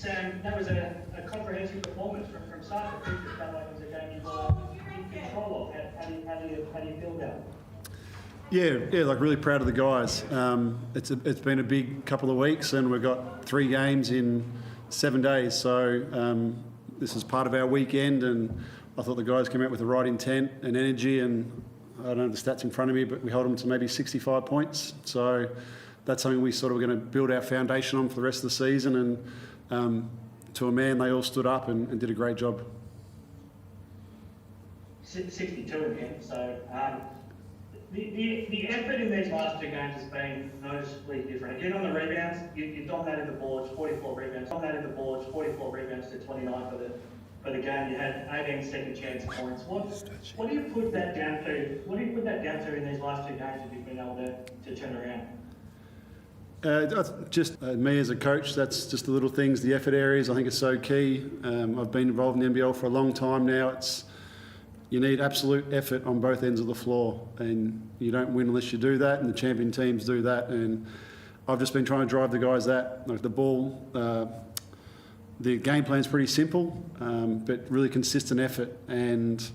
Sam, that was a comprehensive performance from start to finish. It felt like it was a game you were in control of. How do you feel about it? Yeah, like really proud of the guys. It's been a big couple of weeks, and we've got 3 games in 7 days. So this is part of our weekend, and I thought the guys came out with the right intent and energy. And I don't have the stats in front of me, but we held them to maybe 65 points. So that's something we sort of going to build our foundation on for the rest of the season. And to a man, they all stood up and did a great job. 62 again. So the effort in these last 2 games has been noticeably different. Again, on the rebounds, you dominated the boards, 44 rebounds. Dominated the boards, 44 rebounds to 29 for the game. You had 18 second chance points. What do you put that down to? What do you put that down to in these last 2 games that you've been able to turn around? Just me as a coach, that's just the little things, the effort areas. I think it's so key. I've been involved in the NBL for a long time now. You need absolute effort on both ends of the floor, and you don't win unless you do that, and the champion teams do that. And I've just been trying to drive the guys that, like the ball, the game plan's pretty simple, but really consistent effort. And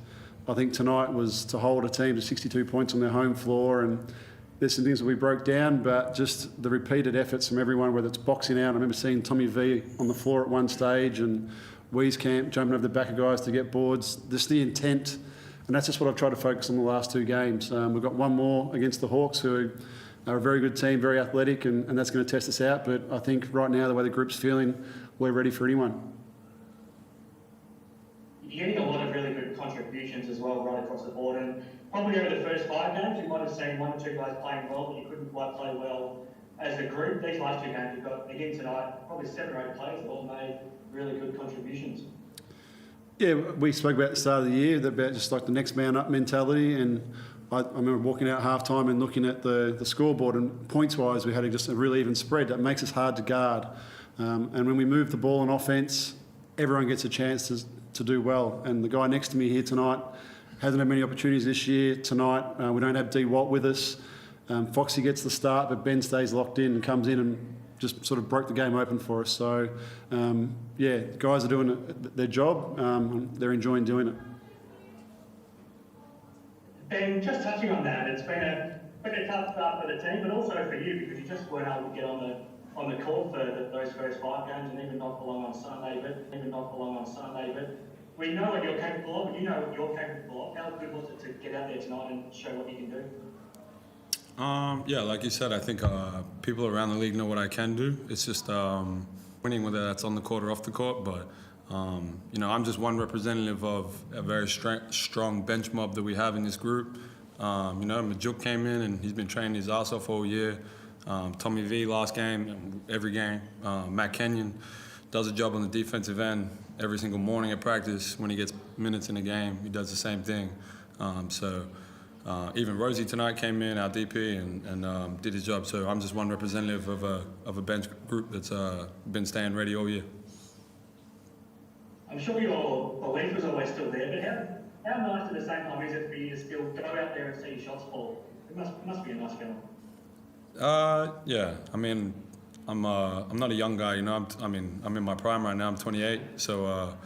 I think tonight was to hold a team to 62 points on their home floor, and there's some things that we broke down, but just the repeated efforts from everyone, whether it's boxing out. I remember seeing Tommy V on the floor at one stage, and Camp jumping over the back of guys to get boards. Just the intent, and that's just what I've tried to focus on the last 2 games. We've got one more against the Hawks, who are a very good team, very athletic, and that's going to test us out. But I think right now, the way the group's feeling, we're ready for anyone. You're getting a lot of really good contributions as well right across the board, and probably over the first 5 games you might have seen 1 or 2 guys playing well, but you couldn't quite play well as a group. These last 2 games you've got, again tonight, probably 7 or 8 players that all made really good contributions. Yeah, we spoke about at the start of the year about just like the next man up mentality, and I remember walking out half time and looking at the scoreboard, and points wise we had just a really even spread that makes us hard to guard, and when we move the ball on offence, everyone gets a chance to do well. And the guy next to me here tonight hasn't had many opportunities this year. Tonight we don't have D. Watt with us. Foxy gets the start, but Ben stays locked in and comes in and just sort of broke the game open for us. So guys are doing their job. They're enjoying doing it. Ben, just touching on that, it's been a tough start for the team, but also for you, because you just weren't able to get on the court for those first 5 games, and even not belong on Sunday. But we know what you're capable of, and you know what you're capable of. How good was it to get out there tonight and show what you can do? Like you said, I think people around the league know what I can do. It's just winning, whether that's on the court or off the court. But I'm just one representative of a very strong bench mob that we have in this group. Majuk came in and he's been training his ass off all year. Tommy V last game, every game. Mackinnon does a job on the defensive end every single morning at practice. When he gets minutes in a game, he does the same thing. Even Rosie tonight came in, our DP, and did his job. So I'm just one representative of a bench group that's been staying ready all year. I'm sure your belief was always still there, but how nice at the same time is it for you to still go out there and see your shots fall? It must be a nice feeling. I mean, I'm not a young guy, I'm in my prime right now. I'm 28, so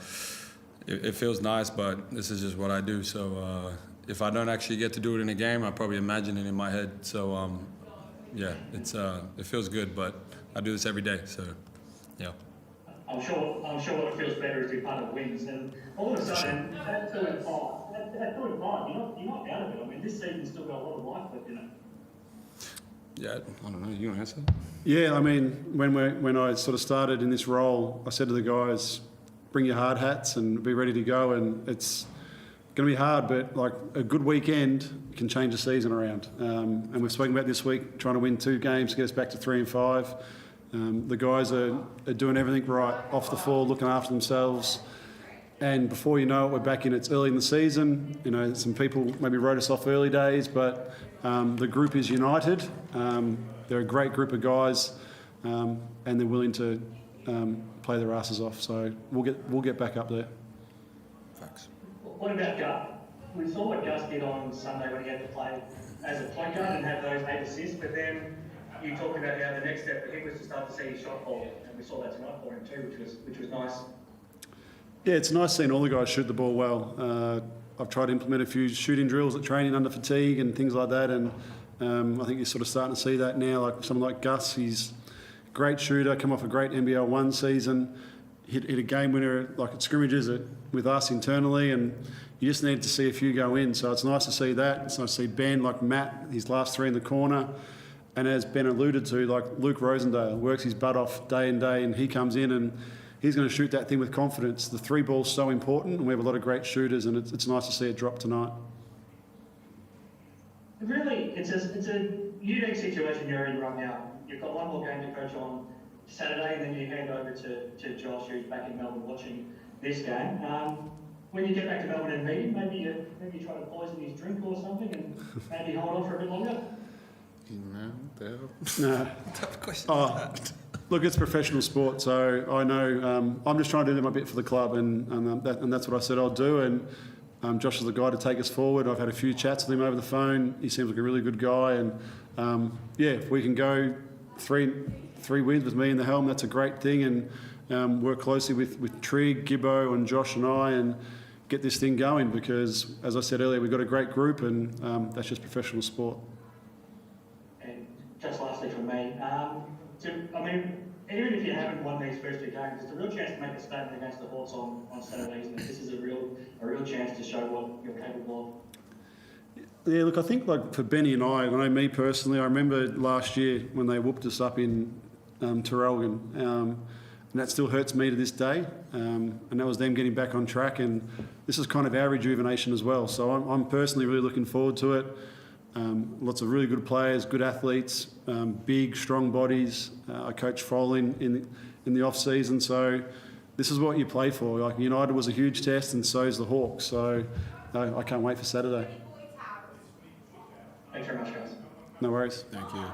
it feels nice, but this is just what I do. So if I don't actually get to do it in a game, I probably imagine it in my head. So it feels good, but I do this every day. So yeah. I'm sure what feels better is to be part of wins, and all of a sudden at 2 and 5, you're not out of it. I mean, this season's still got a lot of life left in it. Yeah, I don't know. You want to answer? Yeah, I mean, when I sort of started in this role, I said to the guys, bring your hard hats and be ready to go. And it's going to be hard, but like a good weekend can change the season around. And we've spoken about this week trying to win 2 games to get us back to 3 and 5. The guys are doing everything right off the floor, looking after themselves. And before you know it, we're back in. It's early in the season. Some people maybe wrote us off early days, but the group is united. They're a great group of guys, and they're willing to play their asses off. So we'll get back up there. Thanks. What about Gus? We saw what Gus did on Sunday when he had to play as a point guard and have those 8 assists, but then you talked about how the next step for him was to start to see his shot ball, and we saw that tonight for him too, which was nice. Yeah, it's nice seeing all the guys shoot the ball well. I've tried to implement a few shooting drills at training under fatigue and things like that, and I think you're sort of starting to see that now. Like someone like Gus, he's a great shooter, come off a great NBL1 season, hit a game winner like at scrimmages with us internally, and you just need to see a few go in. So it's nice to see that. It's nice to see Ben, like Matt, his last three in the corner. And as Ben alluded to, like Luke Rosendale works his butt off day and day, and he comes in and he's going to shoot that thing with confidence. The three ball's so important, and we have a lot of great shooters, and it's nice to see it drop tonight. Really, it's a unique situation you're in right now. You've got one more game to coach on Saturday, and then you hand over to Josh, who's back in Melbourne watching this game. When you get back to Melbourne and meet him, maybe you try to poison his drink or something, and maybe hold on for a bit longer. No. Tough question. Look, it's professional sport, so I know I'm just trying to do my bit for the club, and that's what I said I'll do. And Josh is the guy to take us forward. I've had a few chats with him over the phone. He seems like a really good guy, and if we can go three wins with me in the helm, that's a great thing. And work closely with Trig, Gibbo, and Josh and I, and get this thing going. Because, as I said earlier, we've got a great group, and that's just professional sport. Just lastly from me, even if you haven't won these first two games, it's a real chance to make a statement against the Hawks on Saturdays, and this is a real chance to show what you're capable of. Yeah, look, I think like for Benny and I know me personally, I remember last year when they whooped us up in Terrelgan, and that still hurts me to this day, and that was them getting back on track, and this is kind of our rejuvenation as well. So I'm personally really looking forward to it. Lots of really good players, good athletes, big, strong bodies. I coach Froling in the off season, so this is what you play for. Like United was a huge test, and so is the Hawks. So I can't wait for Saturday. Thanks very much, guys. No worries. Thank you.